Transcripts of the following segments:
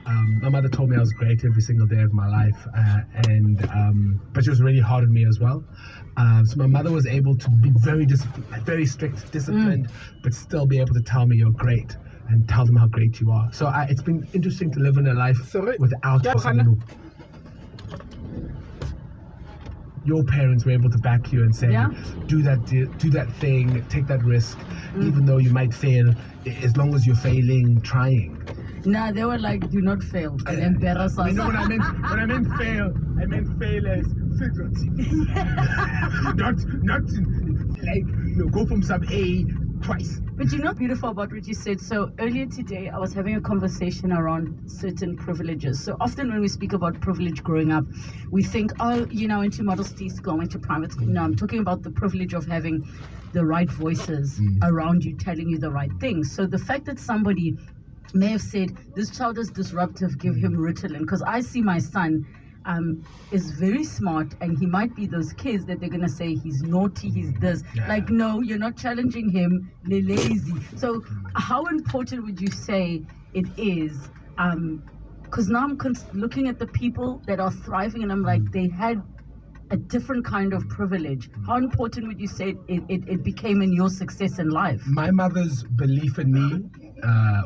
My mother told me I was great every single day of my life, but she was really hard on me as well. So my mother was able to be very strict, disciplined, but still be able to tell me you're great and tell them how great you are. So it's been interesting to live in a life without someone who... Your parents were able to back you and say, do that thing, take that risk, even though you might fail, as long as you're failing, trying. Nah, they were like, do not fail and embarrass us. You know when I meant fail, I meant fail as figurative. not like, go from sub A twice. But you know beautiful about what you said. So earlier today, I was having a conversation around certain privileges. So often when we speak about privilege growing up, we think, into modesty school, into private school. No, I'm talking about the privilege of having the right voices around you, telling you the right things. So the fact that somebody may have said, this child is disruptive, give him Ritalin. Because I see my son is very smart, and he might be those kids that they're going to say he's naughty, he's this. Like, no, you're not challenging him, they're lazy. So how important would you say it is? Because now I'm looking at the people that are thriving, and I'm like, they had a different kind of privilege. How important would you say it became in your success in life? My mother's belief in me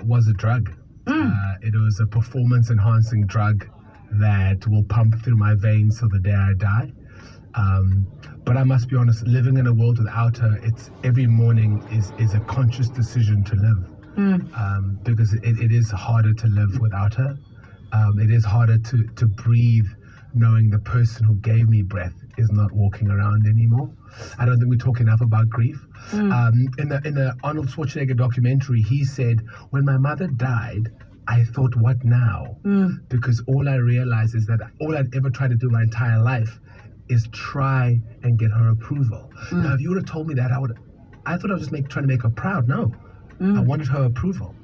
was a drug. It was a performance-enhancing drug that will pump through my veins till the day I die. But I must be honest, living in a world without her, it's every morning is a conscious decision to live. Because it is harder to live without her. It is harder to breathe knowing the person who gave me breath is not walking around anymore. I don't think we talk enough about grief. In the Arnold Schwarzenegger documentary, he said, when my mother died, I thought, what now? Because all I realized is that all I'd ever tried to do my entire life is try and get her approval. Now, if you would have told me that, I thought I was just trying to make her proud. No, I wanted her approval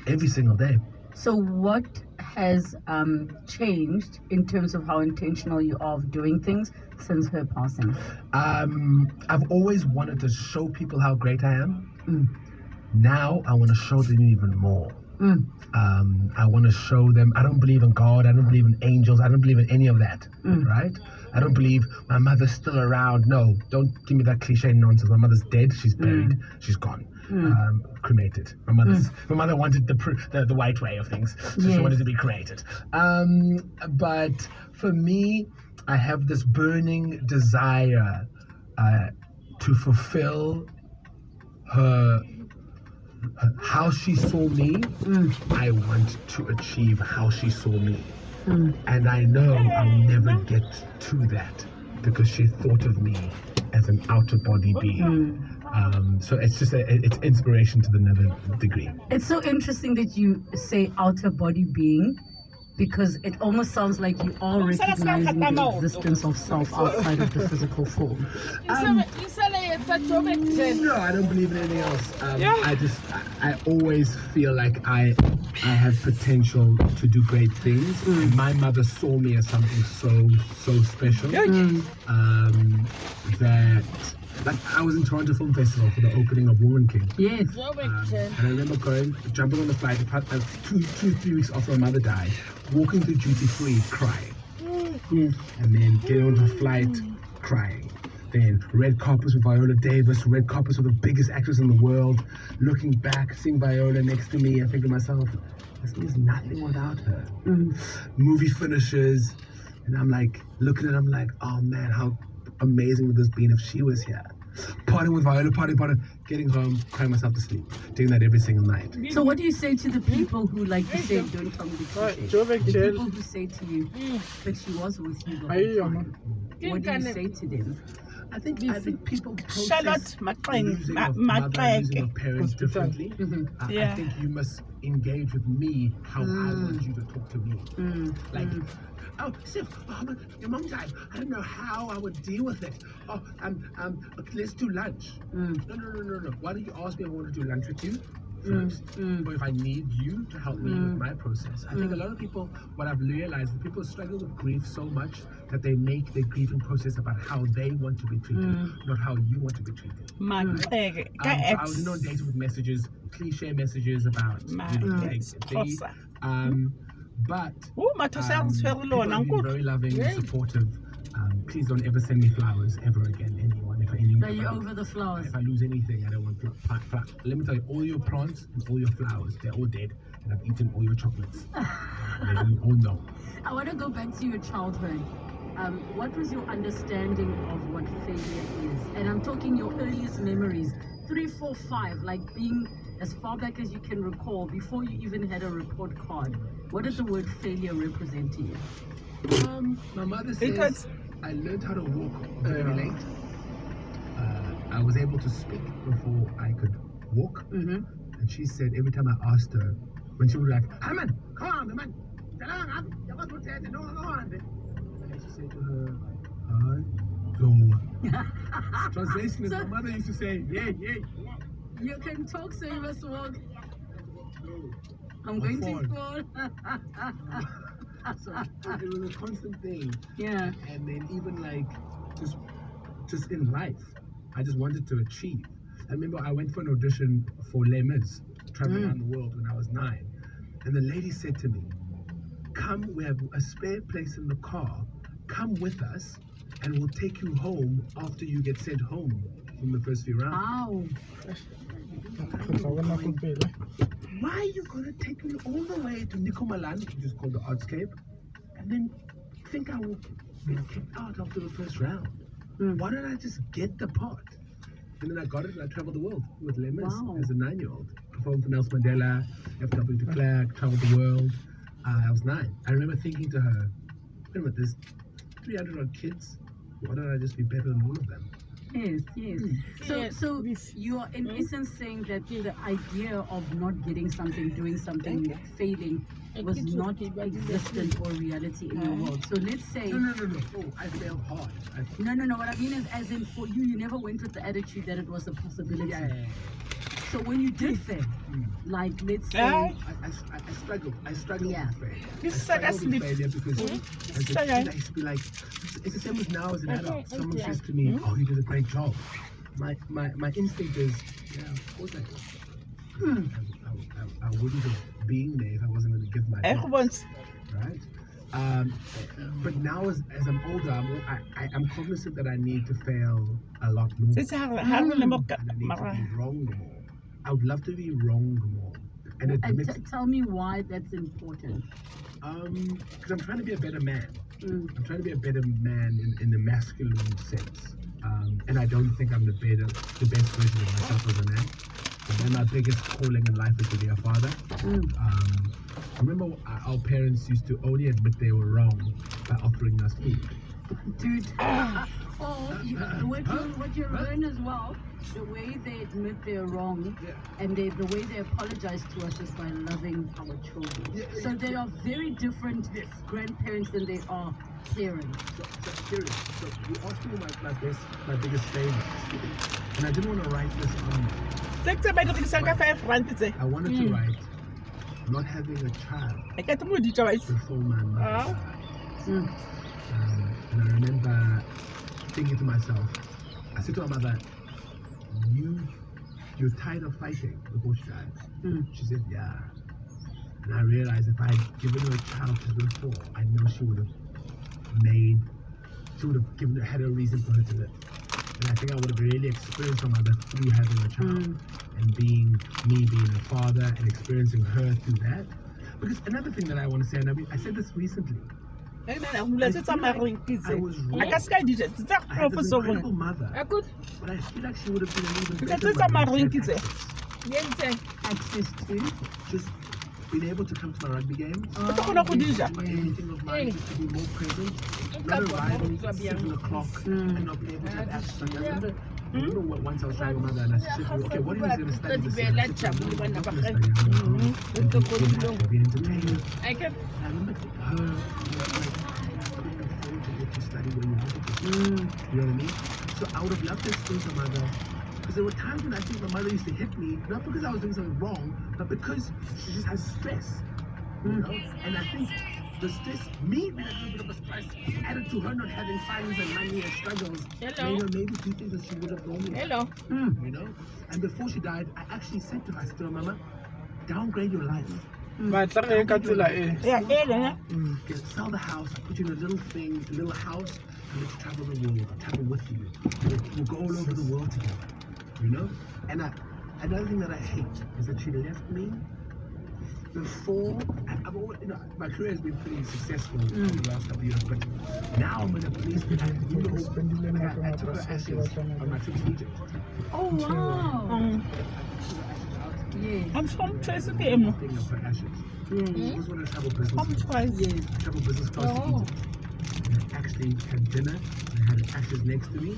every single day. So what has changed in terms of how intentional you are of doing things since her passing? I've always wanted to show people how great I am. Now I want to show them even more. I want to show them I don't believe in God, I don't believe in angels, I don't believe in any of that, right? I don't believe my mother's still around. No, don't give me that cliche nonsense. My mother's dead, she's buried, she's gone, cremated. My mother wanted the white way of things, so she wanted to be cremated. But for me, I have this burning desire to fulfill how she saw me. I want to achieve how she saw me. And I know I'll never get to that because she thought of me as an outer body being. So it's just it's inspiration to the another degree. It's so interesting that you say outer body being, because it almost sounds like you are recognizing the existence of self outside of the physical form. No, I don't believe in anything else. I always feel like I have potential to do great things. My mother saw me as something so special that. Like, I was in Toronto Film Festival for the opening of Woman King. Yes. And I remember jumping on the flight 2-3 weeks after my mother died, walking through duty free, crying. And then getting on the flight, crying. Then red carpets with Viola Davis, red carpets with the biggest actress in the world, looking back, seeing Viola next to me, and thinking to myself, this means nothing without her. Movie finishes, and I'm like, looking at it, I'm like, oh man, how amazing would this be if she was here? Partying with Viola, partying, getting home, crying myself to sleep, doing that every single night. So what do you say to the people who, like you said, don't tell me the cliché? The people who say to you that she was with you the whole time. What do you say to them? I think people process losing of mother, losing of parents differently. I think you must engage with me how I want you to talk to me. Like, oh, Sif, your mom died. I don't know how I would deal with it. Oh, let's do lunch. No. Why don't you ask me if I want to do lunch with you first? Or if I need you to help me with my process. I think a lot of people, what I've realized, is people struggle with grief so much that they make their grieving process about how they want to be treated, not how you want to be treated. Maxeke, I was inundated with messages, cliche messages about But Matho se a re tshwere le people ona, have been nkotlo. very loving, Hey. supportive. Please don't ever send me flowers ever again, anyone. Are you over the flowers? If I lose anything, I don't want flowers. Let me tell you, all your plants and all your flowers, they're all dead. And I've eaten all your chocolates. You all know. I want to go back to your childhood. What was your understanding of what failure is? And I'm talking your earliest memories, 3, 4, 5, like being as far back as you can recall, before you even had a report card. What does the word failure represent to you? My mother Because- says I learned how to walk very late. I was able to speak before I could walk. Mm-hmm. And she said every time I asked her, when she would be like, "Hey man, come on, man. And she said to her, "Hi, go." Translation is So- my mother used to say, "Yeah, yeah, You can talk, so you must walk. go." I'm Or going fall. to fall. So it was a constant thing. Yeah. And then even like just in life, I just wanted to achieve. I remember I went for an audition for Les Mis, traveling around the world when I was 9. And the lady said to me, "Come, we have a spare place in the car. Come with us and we'll take you home after you get sent home from the first few rounds." Wow. Why are you gonna take me all the way to Nikomalan, which is called the Artscape, and then think I will be kicked out after the first round? Why don't I just get the part? And then I got it and I traveled the world with Les Mis Wow. as a 9-year-old. Performed for Nelson Mandela, FW de Klerk, traveled the world. I was 9. I remember thinking to her, wait a minute, there's 300 odd kids. Why don't I just be better than all of them? Yes, yes. So, Yes, so with- you are in essence saying that the idea of not getting something, doing something, failing was not existent or reality in your world. So let's say, No. Oh, I failed hard. no. What I mean is, as in for you, you never went with the attitude that it was a possibility. Yeah. So when you did fail, like let's say, Ah. I struggled. I struggled Yeah. with failure. This I is like a struggled with sleep. failure because as a kid, I used to be like, it's the same as now as an adult. Someone says to me, "Oh, you did a great job." My instinct is, yeah, of course I did. I wouldn't have been there if I wasn't going to give my best, right? But now as I'm older, I'm cognizant that I need to fail a lot more. It's hard to look And I need to at. be wrong more. I would love to be wrong more. And admit, tell me why that's important. because I'm trying to be a better man. Mm. I'm trying to be a better man in the masculine sense. And I don't think I'm the best version of myself as a man. And then my biggest calling in life is to be a father. I remember our parents used to only admit they were wrong by offering us food. Dude. What you learn as well, the way they admit they're wrong, Yeah. and the way they apologize to us is by loving our children. Yeah, So they are very different Yes. grandparents than they are parents. So serious. So you asked me my biggest failure, and I didn't want to write this on. Sector by the $5 I wanted to write not having a child I get to move the choice. before my mother Oh. died. And I remember thinking to myself, I said to my mother, "You're tired of fighting before she died." She said, "Yeah." And I realized if I had given her a child just before, I know she would have had a reason for her to live. And I think I would have really experienced my mother through having a child and being a father and experiencing her through that. Because another thing that I want to say, and I said this recently, I was wrong. I had this incredible mother, but I feel like she would have been an even Because better it's a mother if she Marumo, had access. Access to. Just being able to come to my rugby games, anything of mine, just to be more present, not arriving at 7 o'clock and not be able to have access. I remember once I was trying with my mother and I said, "Okay, what are you going to study this year?" I said, "I'm not going to study. I'm going to be entertained." I can. I remember her like, couldn't afford to get to study where you wanted to. You know what I mean? So I would have loved to experience my mother. Because there were times when I think my mother used to hit me, not because I was doing something wrong, but because she just has stress. You know? And I think the stress, me being a little bit of a stress, added to her not having funds and money and struggles, made her maybe do things that she would have known. You know? And before she died, I actually said to her, "Mama, downgrade your life. Yeah, Sell the house, I put you in a little house, and let you travel the world. I'll travel with you. We'll go all over the world together. You know? And another thing that I hate is that she left me before. I've always, my career has been pretty successful over the last couple of years, but now I'm in a place that I took her ashes on my trip to Egypt. Oh wow. Yes. I'm from Tracy Thing of her ashes. I just want to travel business. Yes. Travel business class to Egypt. And I actually had dinner. And I had ashes next to me,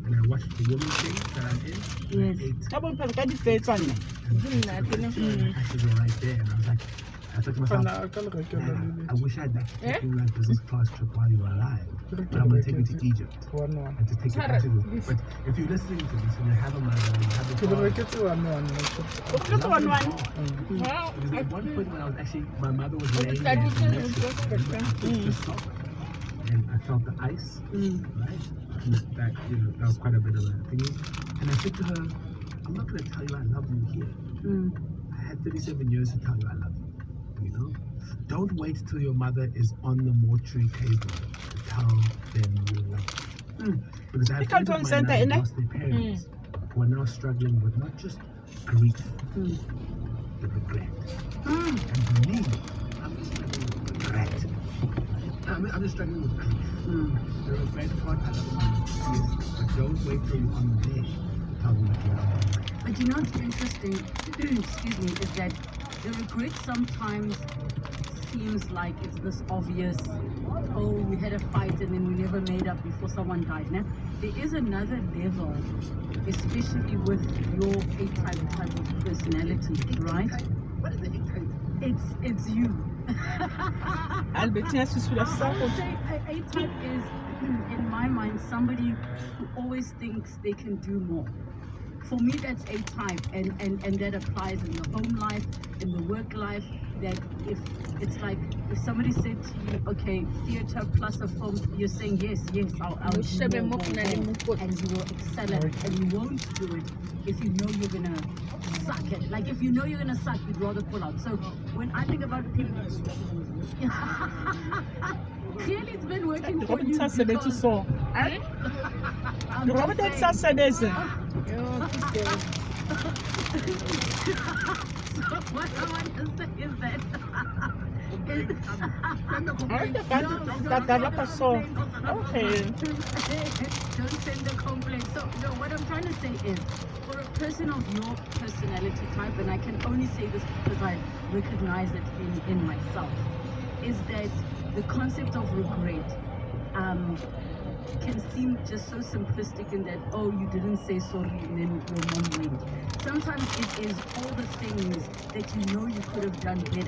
and I watched the woman thing that I'm in. Yes. And I ate. And the ashes were right there, and I was like, I thought to myself, "Man, I wish I'd taken that business class trip while you were alive. But I'm going to take you to Egypt and to take your ashes with me." But if you're listening to this and you have a mother and you have a father, it was at one point when I was actually, my mother was laying there and I felt the ice, right? And that was quite a bit of a thing. And I said to her, I'm not going to tell you I love you here. I had 37 years to tell you I love you. Don't wait till your mother is on the mortuary table to tell them you love them. Because I have friends of mine now who lost their parents who are now struggling with not just grief, but regret. And for me, I'm just struggling with regret. I'm just struggling with grief. The regret part, I love my yes, but don't wait till you're on there to tell them that you love them. But what's interesting, excuse me, is that the regret sometimes seems like it's this obvious, oh, we had a fight and then we never made up before someone died. Now, there is another level, especially with your A-type of personality, right? What is the A-type? It's you. Albertina se sulla I would say A-type is, in my mind, somebody who always thinks they can do more. For me, that's A-type, and that applies in the home life, in the work life. That if it's like if somebody said to you, okay, theater plus a film, you're saying yes, I'll do more, and you will excel at it, and you won't do it if you know you're gonna suck it. Like if you know you're gonna suck, you'd rather pull out. So when I think about people, clearly it's been working for you. Because, what I want to say is that don't send the complaint. So no, what I'm trying to say is, for a person of your personality type, and I can only say this because I recognize it in myself, is that the concept of regret can seem just so simplistic in that, oh, you didn't say sorry and then your mom went. Sometimes it is all the things that you know you could have done better. You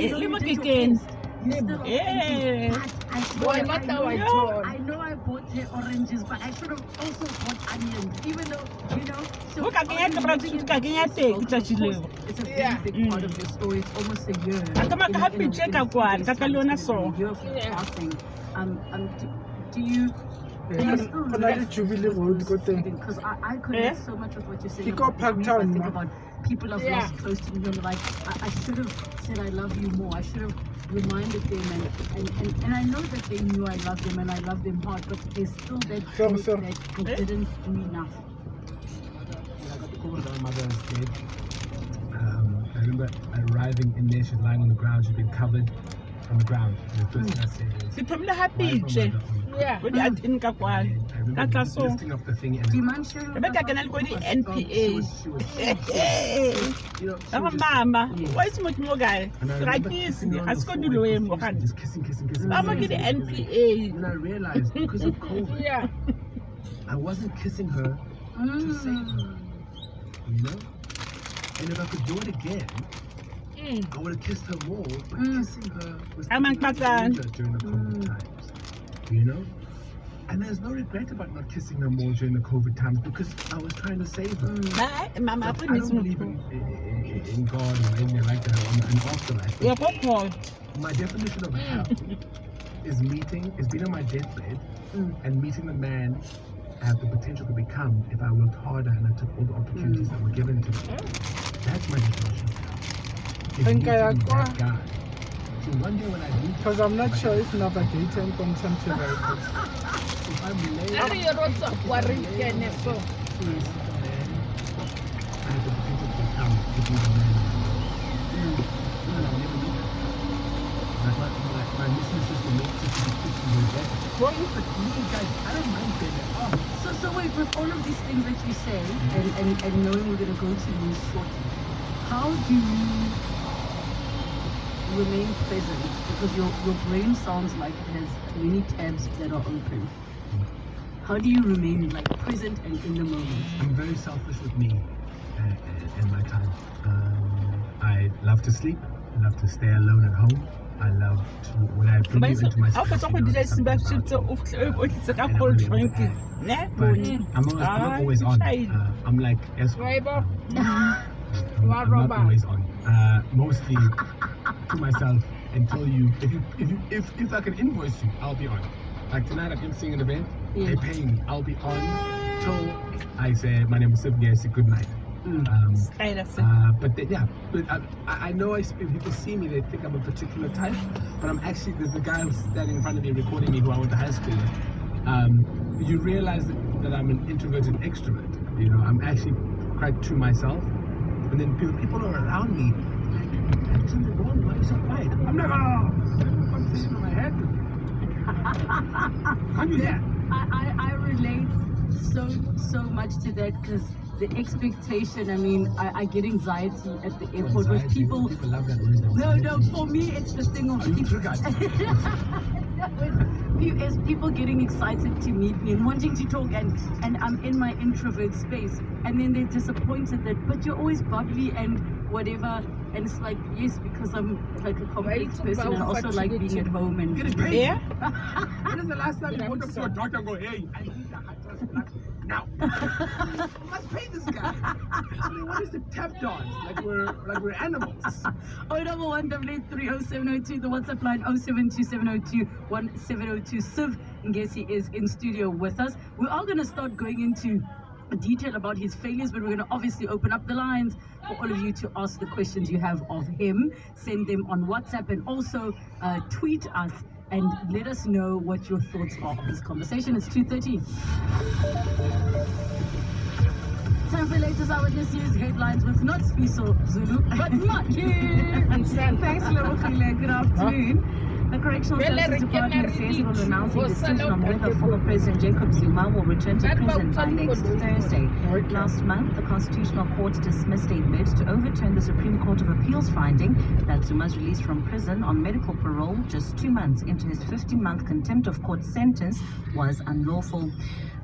still thinking, I know I bought her oranges, but I should have also bought onions, even though, so it's a very big part of your story. It's almost a year. Do you because I connect so much with what you're saying about grief. I think about people I've lost close to me who are like, I should have said I love you more. I should have reminded them and I know that they knew I loved them and I loved them hard, but there's still that guilt that I didn't do enough. I got the call that my mother is dead. I remember arriving in there, she's lying on the ground, she's been covered on the ground. The first thing I said is, yeah. I remember listing off the thing and Do you mind sharing with us? NPA. Mama, why is much more guy? Like this, I scored you away. Just kissing. Mama get the NPA. And I realized because of COVID, I wasn't kissing her to save her. And if I could do it again, I would have kissed her more, but kissing her was during the COVID times, And there's no regret about not kissing her more during the COVID times because I was trying to save her. I don't believe in God or anything like that, or an afterlife. My definition of hell is being on my deathbed and meeting the man I have the potential to become if I worked harder and I took all the opportunities that were given to me. That's my definition of hell. Think I meeting acquire? that guy. So one day when I meet, Because I'm not sure if navigator and content if I'm late, Are you not so worried, Kenneth? I have the people to come to be the man. My listening system makes it to the kitchen with that. Well, but you guys, I don't mind saying that. So wait, with all of these things that you say, and knowing we're going to go to news shortly, how do you remain present? Because your brain sounds like it has many tabs that are open. How do you remain like present and in the moment? I'm very selfish with me and my time. I love to sleep. I love to stay alone at home. I love to, when I bring you into my space, But I'm not always on. I'm like, I'm not always on. Mostly to myself until if I can invoice you, I'll be on. Like tonight, I'm seeing an event. They pay me. I'll be on till I say my name is Sibge. I say good night. But I know if people see me, they think I'm a particular type. But I'm actually, there's a guy who's standing in front of me recording me who I went to high school with. You realize that I'm an introverted extrovert. You know, I'm actually quite to myself. And then people are around me. Like, something wrong? Why are you so quiet? I'm like, I'm conversation in my head. Can't you hear? I relate so much to that because the expectation, I mean, I get anxiety at the airport with people. People love that word. No, for me it's the thing of as people getting excited to meet me and wanting to talk, and I'm in my introvert space, and then they're disappointed but you're always bubbly and whatever, and it's like, yes, because I'm like a complex person and I also like being at home and getting paid. Yeah. When is the last time you went up to a doctor and go, hey, I need the hot sauce now? Let's pay this guy. I mean, what is the tap dance? Like we're animals. 011-30702, the WhatsApp line 0727021702. Siv Ngesi is in studio with us. We are going to start going into detail about his failures, but we're going to obviously open up the lines for all of you to ask the questions you have of him. Send them on WhatsApp and also tweet us and let us know what your thoughts are of this conversation. It's 2:30. Time for latest Eyewitness News headlines with not Sfiso Zulu, but Maki. Thanks, Lorokile. Good afternoon. The Correctional Services Department says it will announce a decision on whether former President Jacob Zuma will return to prison by next Thursday. Last month, the Constitutional Court dismissed a bid to overturn the Supreme Court of Appeals finding that Zuma's release from prison on medical parole just 2 months into his 15-month contempt of court sentence was unlawful.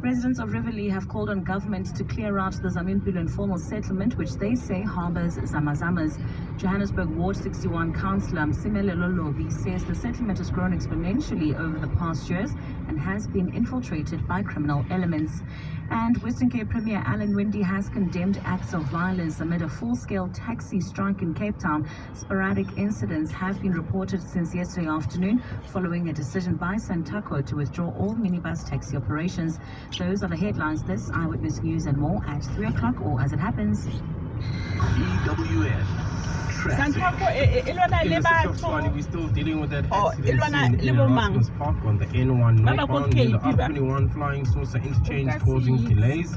Residents of Riverlea have called on government to clear out the Zamimpilo informal settlement, which they say harbors Zamazamas. Johannesburg Ward 61 Councillor Msimelelo Lobi says the settlement has grown exponentially over the past years and has been infiltrated by criminal elements. And Western Cape Premier Alan Winde has condemned acts of violence amid a full-scale taxi strike in Cape Town. Sporadic incidents have been reported since yesterday afternoon following a decision by Santaco to withdraw all minibus taxi operations. Those are the headlines. This Eyewitness News and more at 3 o'clock or as it happens. EWN. Santaco, we're still dealing with that Oh, accident Ilwana scene in Libomang. Erasmus Park on the N1 Baba northbound Koke, near the Diba. R21 flying saucer interchange causing delays.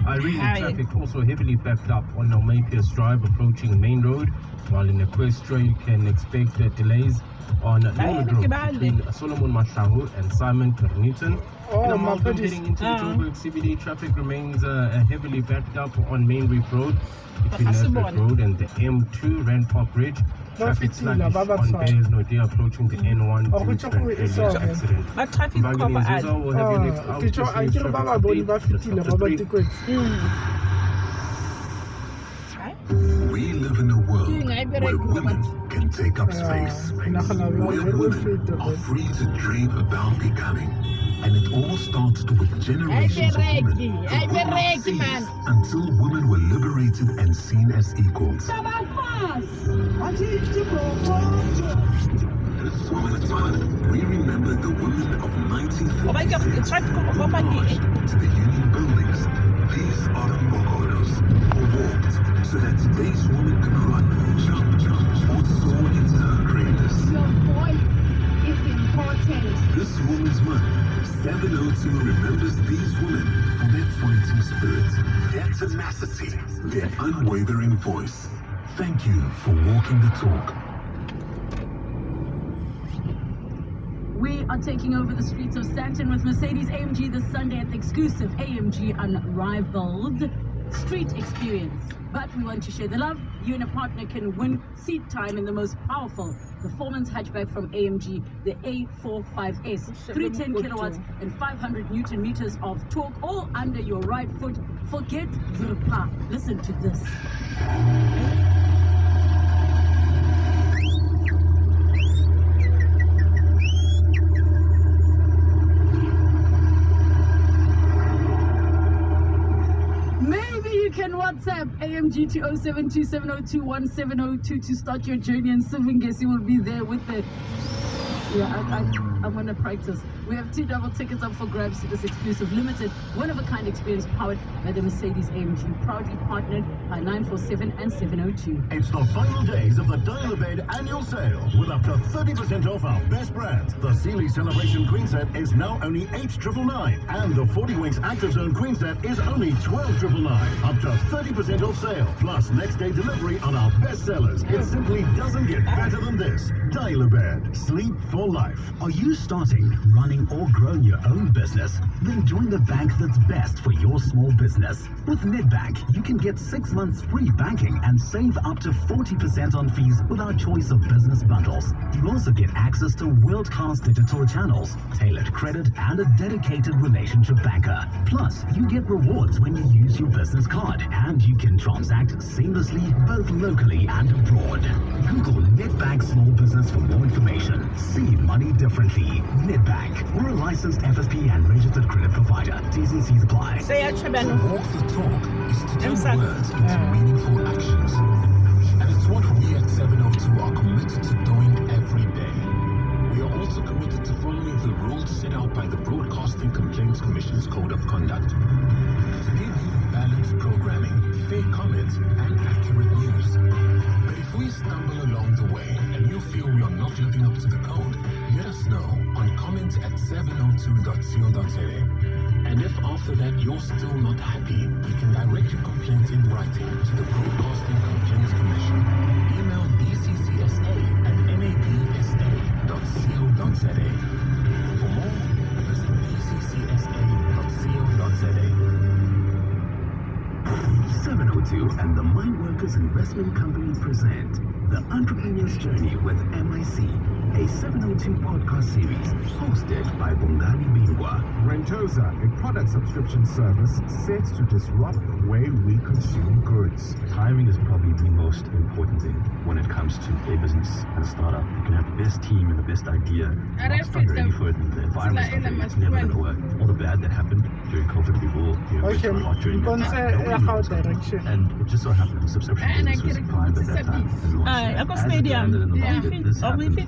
Really traffic also heavily backed up on Almapius Drive approaching Main Road, while in Equestria you can expect delays on Norwood Road between Solomon Mashahu and Simon Newton. Oh, In my Amalgam goodness. heading into the Joburg CBD, traffic remains heavily backed up on Main Reef Road between Nesbitt Road and the M2 Randpark Bridge. Traffic sluggish on Bayes Nodia approaching the N1 due to an earlier accident. But traffic cover Mbangeni Nzuza will have your next Ke tjho, a ke re ba ba bone ba fetile ba ba tekwetse. We live in a world where women can take up space, Ke nagana ba where ba women are free to dream about becoming. And it all started with generations of women who could not see until women were liberated and seen as equals. This Women's Month, we remember the women of 1946 who marched to the Union buildings. These are the Mokodos who walked so that today's women could run, jump, or 702 remembers these women for their fighting spirit, their tenacity, their unwavering voice. Thank you for walking the talk. We are taking over the streets of Sandton with Mercedes AMG this Sunday at the exclusive AMG Unrivaled Street Experience. But we want to share the love. You and a partner can win seat time in the most powerful performance hatchback from AMG, the A45S. 310 kilowatts and 500 Newton meters of torque, all under your right foot. Forget the park. Listen to this. Can WhatsApp AMG to 0727021702 to start your journey, and Sivingesi will be there with the. I'm gonna practice. We have 2 double tickets up for grabs to this exclusive limited one-of-a-kind experience powered by the Mercedes AMG, proudly partnered by 947 and 702. It's the final days of the Dial-A-Bed annual sale with up to 30% off our best brands. The Sealy Celebration Queen Set is now only $8,999, and the 40 Winks Active Zone Queen Set is only $12,999. Up to 30% off sale, plus next day delivery on our best sellers. It simply doesn't get better than this. Dial-A-Bed, sleep for life. Are you starting, running, or growing your own business? Then join the bank that's best for your small business. With Nedbank, you can get 6 months free banking and save up to 40% on fees with our choice of business bundles. You also get access to world-class digital channels, tailored credit, and a dedicated relationship banker. Plus, you get rewards when you use your business card, and you can transact seamlessly both locally and abroad. Google Nedbank Small Business for more information. See money differently. Nedbank. We're a licensed FSP and registered credit provider. T's and C's apply. Say it, To walk the talk is to turn words into meaningful actions. And it's what we at 702 are committed to doing every day. We are also committed to following the rules set out by the Broadcasting Complaints Commission's Code of Conduct. To give you balanced programming, fair comments, and accurate news. But if we stumble along the way and you feel we are not living up to the code, let us know on comments at 702.co.za. And if after that you're still not happy, you can direct your complaint in writing to the Broadcasting Complaints Commission. Email bccsa@nabsa.co.za. For more, visit bccsa.co.za. 702 and the Mine Workers Investment Company present The Entrepreneur's Journey with MIC, a 702 podcast series hosted by Bongani Bingwa. Rentosa, a product subscription service set to disrupt the way we consume goods. Timing is probably the most important thing when it comes to a business and a startup. You can have the best team and the best idea, not start ready for it, and the environment's not ready. It's never going to work. All the bad that happened during COVID, we've all Okay, a lot during that time. how direction. And it just so happened the subscription business was primed at that time. And launched Echo as it Stadium. landed in the market, this happened.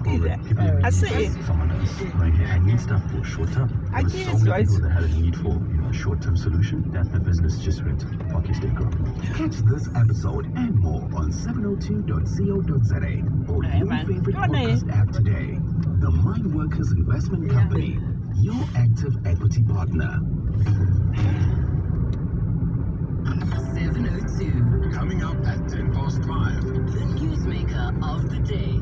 I see. Someone else going, hey, I need stuff for short term. There were so many people that had a need for a short-term solution that the business just went hockey stick up. Catch this episode and more on 702.co.za or your favorite podcast app today. The Mine Workers Investment Company, your active equity partner. 702. Coming up at 5:10. The newsmaker of the day.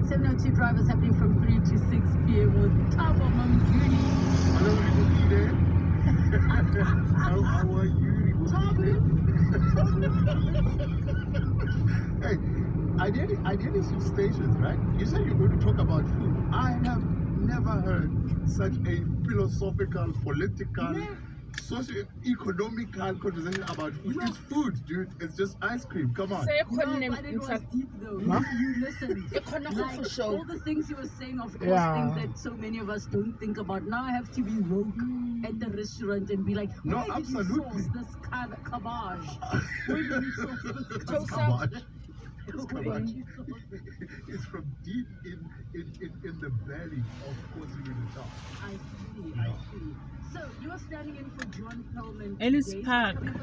702 drivers happening from 3 to 6 p.m. with Tabo Mamjuni. Hello, there. How are you? Hey, I nearly switched stations, right? You said you're going to talk about food. I have never heard such a philosophical, political, socio-economical conversation about food. It's food, dude. It's just ice cream. Come on. No, but it was deep though. Huh? You listened. Like, all the things you were saying, of course, things that so many of us don't think about. Now I have to be woke at the restaurant and be like, where did you source this cabbage? Where did you source this cabbage? It's from deep in the belly of KwaZulu-Natal. I see. So you are standing in for John Perlman. Ellis Park. Coming up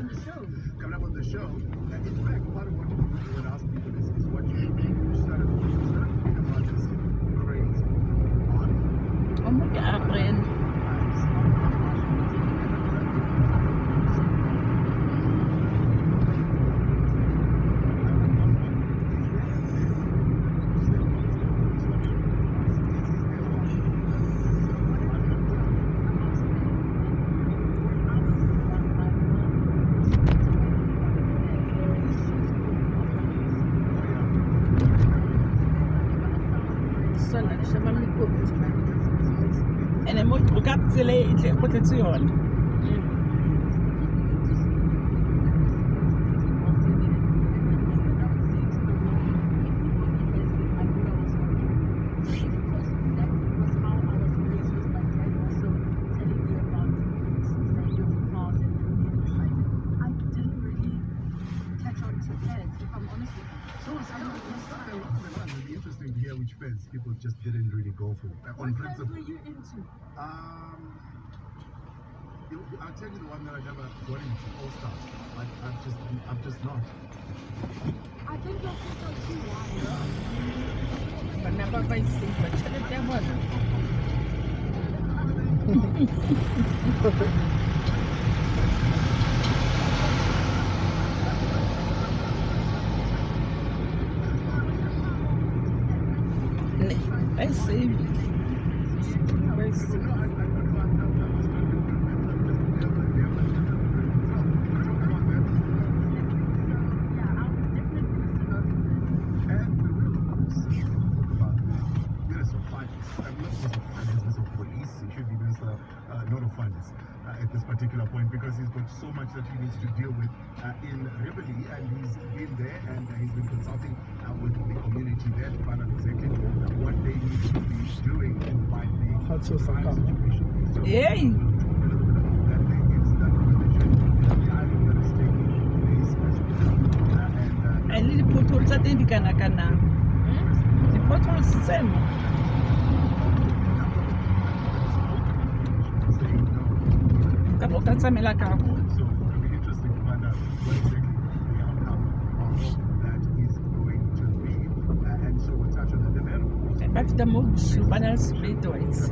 on the show. In fact, what I want to do and ask people is what you started talking about this crazy on. Oh my God, friend. And then we got to put it on. People just didn't really go for. What fence were you into? I'll tell you the one that I never got into, All Stars. I'm just not. I think your feet are too wide. But never by see, but check it I see. At this particular point, because he's got so much that he needs to deal with in Rivoli, and he's been there and he's been consulting with the community there to find out exactly what they need to be doing to fight the crime situation. So, Yay! I need to put all that in the canna. The bottle is the same. So it'll be interesting to find out what exactly the outcome of that is going to be. And so we'll touch on the development. But the move shoe, but I'll split twice.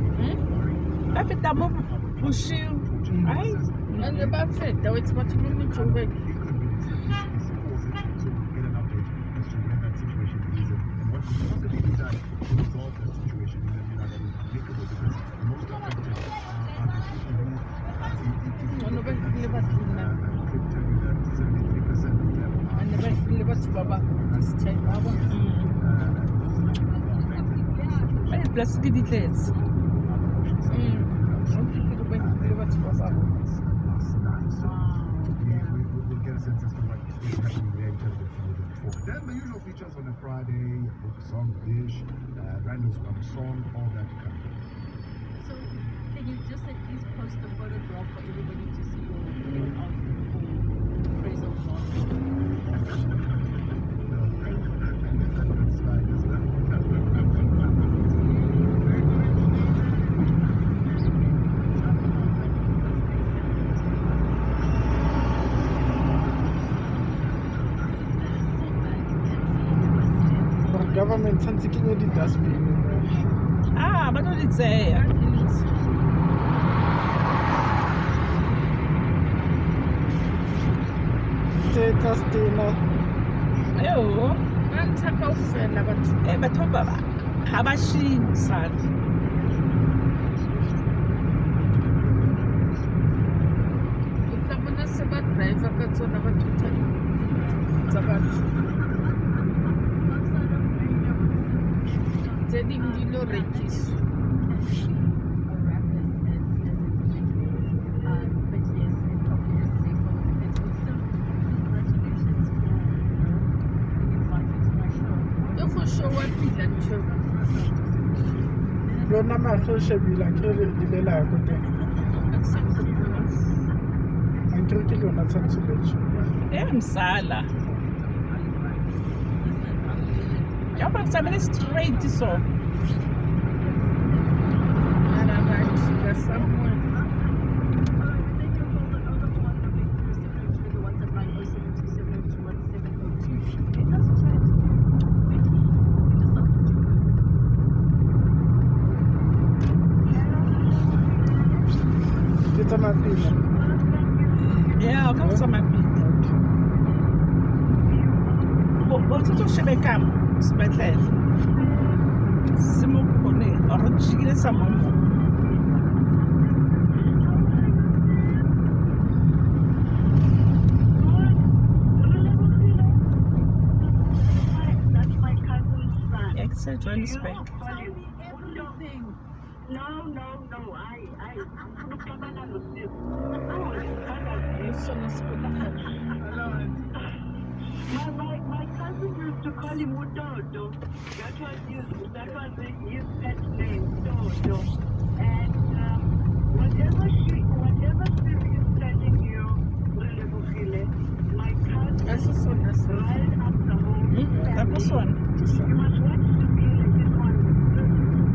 But the move shoe, right? And the buffet, though it's much more to work. It could be this so get an update as to where that situation is and what could possibly be done to resolve that situation in a manner that is applicable, because the most affected are the people who could tell you that 73% of them are And the best delivered to Baba this time. Plus the details. We'll get a sense as to what is happening there in terms of moving forward. Then the usual features on a Friday, a book, song, dish, Randall's one song, all that kind of thing. So, can you just at least post a photograph for everybody to see your outfit for praise of God? That's fine, isn't it? Government tshwanetse ke nye di-dustbin. But what did say? Tse tsa stena. Yo, Tap off and about but Baba, how about she, son? someone else about drive. I got so never to tell you. It's about telling you no regis. For sure, what is that true? Yona mahlo shebile ke re di lela go teng. Anke ke lona tshwantsholetso. Mosala. Yeah, but I'm straight so. And I'm like, there's someone. Yeah, I'll come to my feet. But to Shebekam, Spetel. Simokone, or Chile Samamo. Excellent, Johannesburg. everything. No. My cousin used to call him Udodo. That was his pet name, Dodo. And whatever she is telling you, my cousin riled up the whole family. You must watch the video.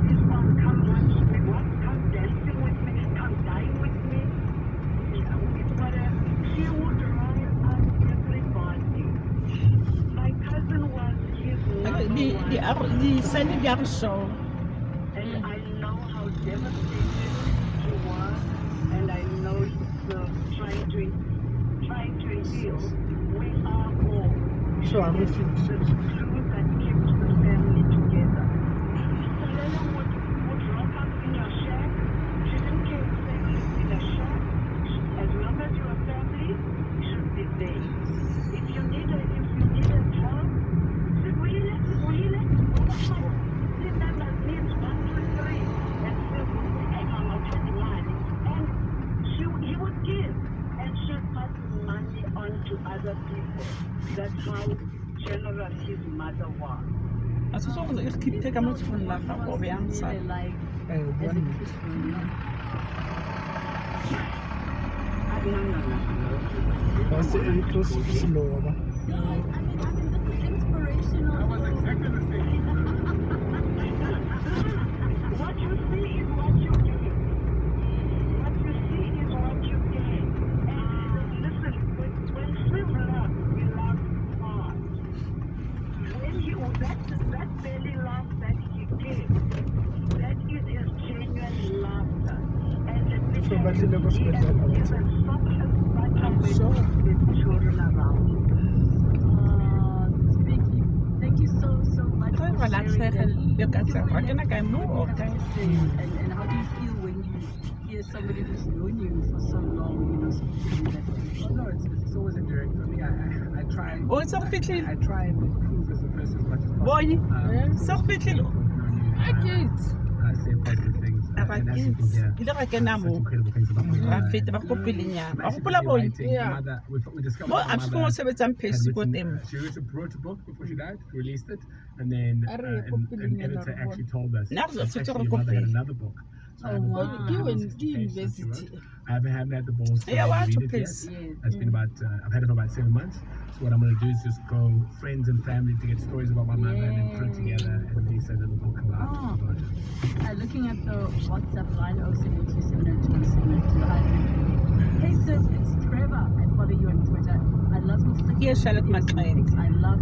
This one come watch me, come dancing with me, come dine with me. She would rile up everybody. My cousin was his number one. And I know how devastated he was, and I know he's trying to heal. We are all. So I'm with you. The glue that keeps the family together. Selena would rock up in your shack. She didn't care if they lived in a shack. As long as you are family, you should be there. If you need a job, will you let me? That means 1, 2, 3. And so, hey, Mama, take the money. And he would give. And she'd pass money on to other people. That's how generous his mother was. That's it was slow. I mean, this is inspirational. I was exactly the same. What you see is what you get. What you see is what you get. And listen, when Slim loves, he loves hard. When that belly laugh that he gives, that is his genuine laughter. And let me tell you, he is a soft I'm sure. with children around. Vicky, thank you so much for sharing that. And how do you feel when you hear somebody who's known you for so long, speaking that way? Well, no, it's always endearing for me. I try and improve as a person as much as possible. Say positive things. And as you can hear, such incredible things about my mother. We discovered my mother had she wrote a book before she died, released it, and then an editor actually told us that actually your mother had another book. So I have a book, I haven't had the balls to read it yet. It's been I've had it for about 7 months. So what I'm going to do is just go friends and family to get stories about my mother and then put it together and release a little book about it. Looking at the WhatsApp line, 07270272. Hey sis, it's Trevor. I follow you on Twitter. I love him. Yes, Charlotte McLean. I love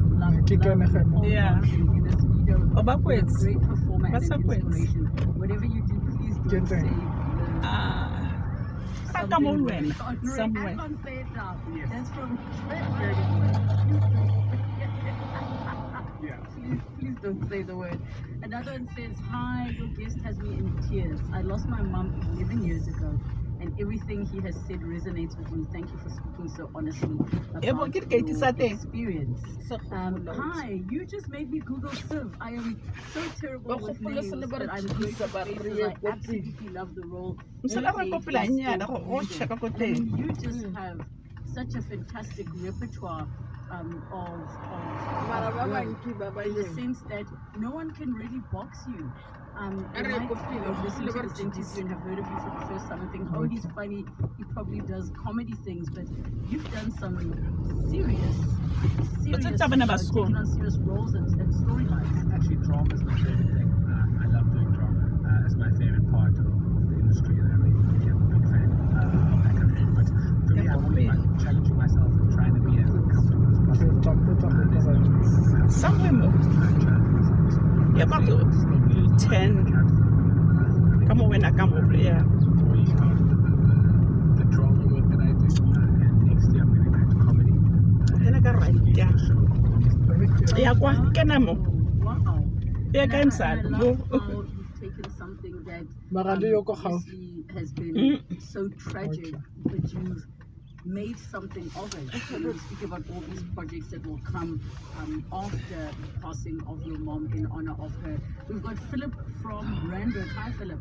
all yeah. in this video. Oh, backwards. Great performer and backwards. inspiration. Whatever you do, please don't say somewhere. I can't say it now. Yes. That's from Please don't say the word. Another one says, hi, your guest has me in tears. I lost my mom 11 years ago, and everything he has said resonates with me. Thank you for speaking so honestly about your experience. Hi, you just made me Google Civ. I am so terrible with names, but I'm great with faces. I absolutely love the role. You just have such a fantastic repertoire in the sense that no one can really box you. They might listen to the interview and have heard of you for the first time and think, oh, he's funny, he probably does comedy things, but you've done some serious taking on serious roles and storylines. Actually, drama is my favorite thing. I love doing drama. It's my favorite part of the industry, and I'm a big fan of that kind of thing. But for me, I'm always challenging myself and trying to be as comfortable as possible. Somewhere more. Yeah, about 10. Come on, when I come over, yeah. The drama work that I do, and next year I'm going to go into comedy. Then I got right, yeah. Yeah, Wow. Yeah, I'm sad. I love how you've taken something that obviously has been so tragic, but you've made something of it. So we speak about all these projects that will come after the passing of your mom in honor of her. We've got Philip from Randburg. Hi, Philip.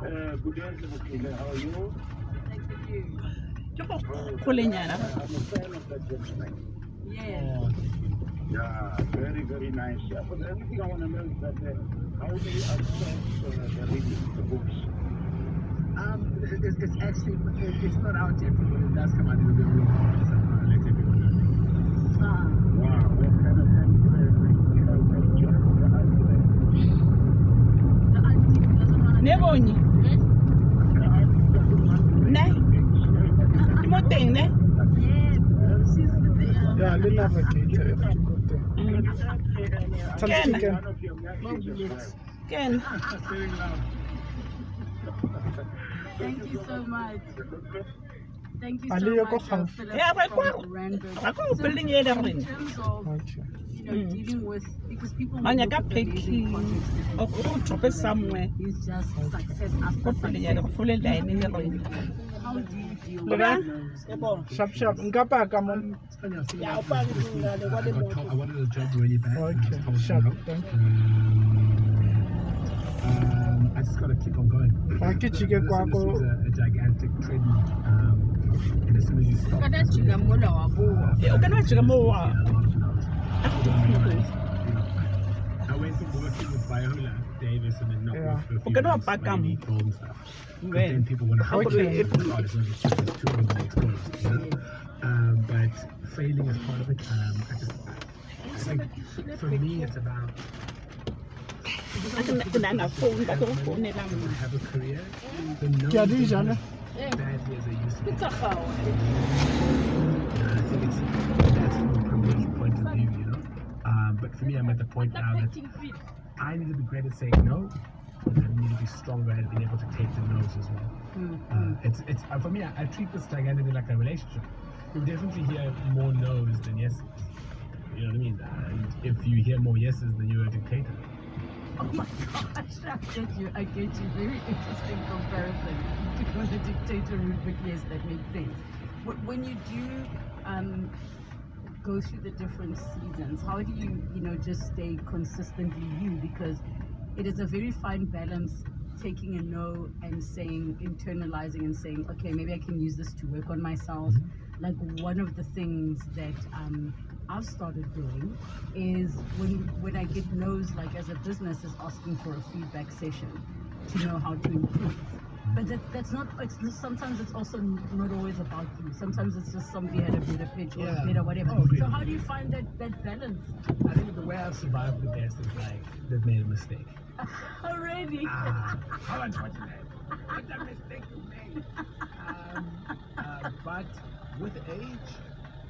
Good day, Maxeke. How are you? Thank you. I'm a fan of that gentleman. Yeah. Yeah, very, very nice. But everything I want to know is that how do you access the reading, the books? It's actually, it's not out yet, but when it does come out, it'll be available. So I'll let everyone know. Wow, what kind of thing do you know, The auntie doesn't want to. Nebonyi. Ne? Moteng, ne? Yeah, le navigator. Ken. Thank you so much. Thank you Ali, so you're much, welcome. Philip Yeah, but from Randburg. So in terms of dealing with, because people will look at the amazing projects that somewhere. is just success after success. How do you deal with those? Sharp. Ngapa come on. I wanted a job really bad. Okay, sharp. Thank you. I just gotta keep on going. This is a gigantic treadmill. And as soon as you stop, I went from working with Viola Davis and then not work for a few months when you film stuff. But then people want to help you. It's not just two of them exposed, you know? But failing is part of it. I think for me it's about I have a career. Badly as I used to be. I think that's from a privileged point of view, you know. But for me, I'm at the point now that I need to be great at saying no, and I need to be stronger at being able to take the no's as well. It's for me, I treat this gigantically like a relationship. You definitely hear more no's than yeses. You know what I mean? And if you hear more yeses, then you're a dictator. Oh my gosh, I get you. Very interesting comparison to the dictator route, but yes, that makes sense. When you do go through the different seasons, how do you, just stay consistently you? Because it is a very fine balance taking a no and saying, internalizing and saying, okay, maybe I can use this to work on myself. Like one of the things that I've started doing is when I get no's, like as a business, is asking for a feedback session to know how to improve. But that's not, sometimes it's also not always about you. Sometimes it's just somebody had a better pitch or better whatever. So how do you find that balance? I think the way I've survived the best is like they've made a mistake. Already? How unfortunate. What a mistake you made. But with age,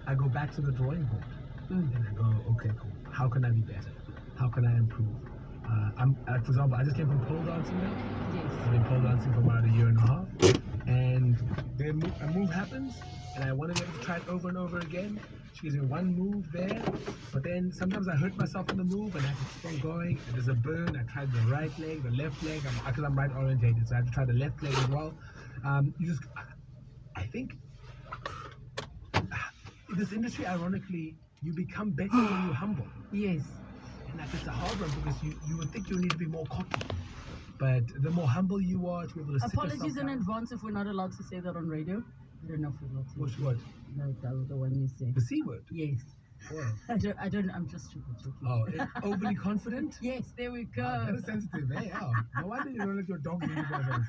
I go back to the drawing board. And I go, okay, cool. How can I be better? How can I improve? For example, I just came from pole dancing now. Yes. I've been pole dancing for about a year and a half. And then a move happens, and I want to be able to try it over and over again. She gives me one move there, but then sometimes I hurt myself in the move, and I have to keep on going. And there's a burn. I tried the right leg, the left leg, because I'm right orientated, so I have to try the left leg as well. I think in this industry, ironically, you become better when you're humble. Yes. And that it's a hard one because you would think you need to be more cocky. But the more humble you are to be able to sit Apologies in yourself advance if we're not allowed to say that on radio. I don't know if we're allowed to. Which word? The one you say. The C word? Yes. Wow. I don't, I'm just joking. Oh, overly confident? Yes, there we go. Very sensitive, eh? Oh, no wonder you don't let your dogs in your face.